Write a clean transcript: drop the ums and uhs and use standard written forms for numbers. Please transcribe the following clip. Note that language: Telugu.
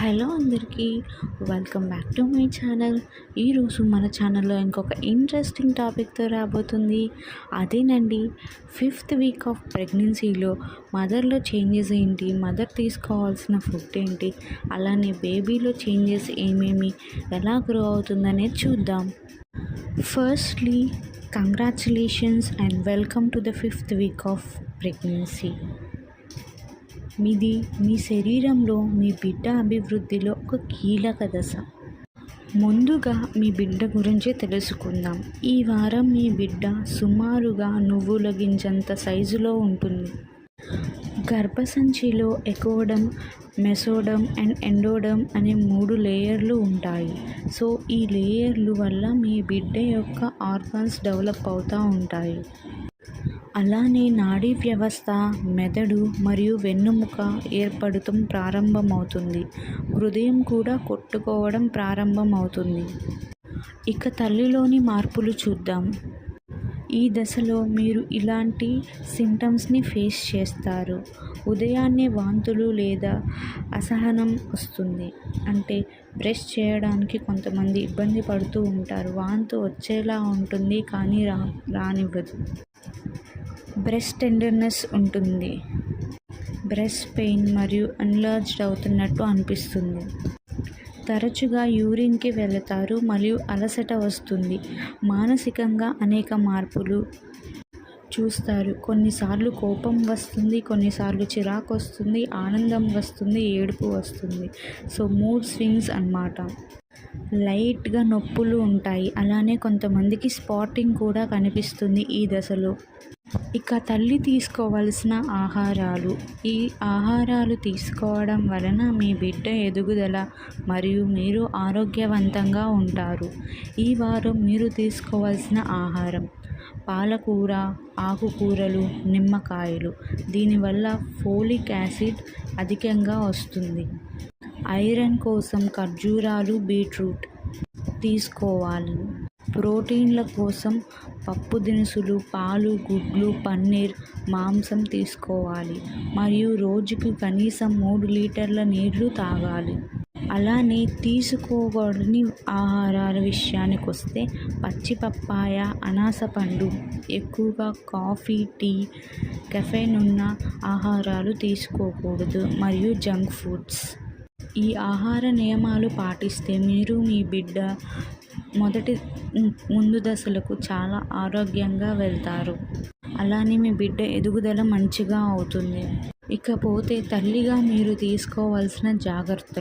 హలో అందరికీ, welcome back to my channel. ఈరోజు మన ఛానల్లో ఇంకొక ఇంట్రెస్టింగ్ టాపిక్తో రాబోతుంది. అదేనండి, 5th వీక్ ఆఫ్ ప్రెగ్నెన్సీలో మదర్లో చేంజెస్ ఏంటి, మదర్ తీసుకోవాల్సిన ఫుడ్ ఏంటి, అలానే బేబీలో చేంజెస్ ఏమేమి, ఎలా గ్రో అవుతుందనేది చూద్దాం. Firstly, congratulations and welcome to the 5th week of ప్రెగ్నెన్సీ. మీ శరీరంలో మీ బిడ్డ అభివృద్ధిలో ఒక కీలక దశ. ముందుగా మీ బిడ్డ గురించి తెలుసుకుందాం. ఈ వారం మీ బిడ్డ సుమారుగా నువ్వుల గింజంత సైజులో ఉంటుంది. గర్భసంచిలో ఎకోడమ్, మెసోడమ్ అండ్ ఎండోడమ్ అనే 3 లేయర్లు ఉంటాయి. సో ఈ లేయర్లు వల్ల మీ బిడ్డ యొక్క ఆర్గాన్స్ డెవలప్ అవుతూ ఉంటాయి. అలానే నాడీ వ్యవస్థ, మెదడు మరియు వెన్నుముక ఏర్పడటం ప్రారంభమవుతుంది. హృదయం కూడా కొట్టుకోవడం ప్రారంభమవుతుంది. ఇక తల్లిలోని మార్పులు చూద్దాం. ఈ దశలో మీరు ఇలాంటి సింటమ్స్ని ఫేస్ చేస్తారు. ఉదయాన్నే వాంతులు లేదా అసహనం వస్తుంది. అంటే బ్రష్ చేయడానికి కొంతమంది ఇబ్బంది పడుతూ ఉంటారు. వాంతు వచ్చేలా ఉంటుంది కానీ రానివ్వదు. బ్రెస్ట్ టెండర్నెస్ ఉంటుంది. బ్రెస్ట్ పెయిన్ మరియు ఎన్లార్జ్డ్ అవుతున్నట్టు అనిపిస్తుంది. తరచుగా యూరిన్కి వెళతారు మరియు అలసట వస్తుంది. మానసికంగా అనేక మార్పులు చూస్తారు. కొన్నిసార్లు కోపం వస్తుంది, కొన్నిసార్లు చిరాకు వస్తుంది, ఆనందం వస్తుంది, ఏడుపు వస్తుంది. సో మూడ్ స్వింగ్స్ అన్నమాట. లైట్గా నొప్పులు ఉంటాయి. అలానే కొంతమందికి స్పాటింగ్ కూడా కనిపిస్తుంది ఈ దశలో. ఇక తల్లి తీసుకోవాల్సిన ఆహారాలు. ఈ ఆహారాలు తీసుకోవడం వలన మీ బిడ్డ ఎదుగుదల మరియు మీరు ఆరోగ్యవంతంగా ఉంటారు. ఈ వారం మీరు తీసుకోవాల్సిన ఆహారం: పాలకూర, ఆకుకూరలు, నిమ్మకాయలు. దీనివల్ల ఫోలిక్ యాసిడ్ అధికంగా వస్తుంది. ఐరన్ కోసం ఖర్జూరాలు, బీట్రూట్ తీసుకోవాలి. ప్రోటీన్ల కోసం పప్పు దినుసులు, పాలు, గుడ్లు, పన్నీర్, మాంసం తీసుకోవాలి. మరియు రోజుకి కనీసం 3 లీటర్ల నీళ్లు తాగాలి. అలానే తీసుకోకూడని ఆహారాల విషయానికి వస్తే పచ్చి పప్పాయ, అనాస పండు, ఎక్కువగా కాఫీ, టీ, కెఫెన్ ఉన్న ఆహారాలు తీసుకోకూడదు మరియు జంక్ ఫుడ్స్. ఈ ఆహార నియమాలు పాటిస్తే మీరు మీ బిడ్డ ముందు దశలకు చాలా ఆరోగ్యంగా వెళ్తారు. అలానే మీ బిడ్డ ఎదుగుదల మంచిగా అవుతుంది. ఇకపోతే తల్లిగా మీరు తీసుకోవాల్సిన జాగ్రత్తలు.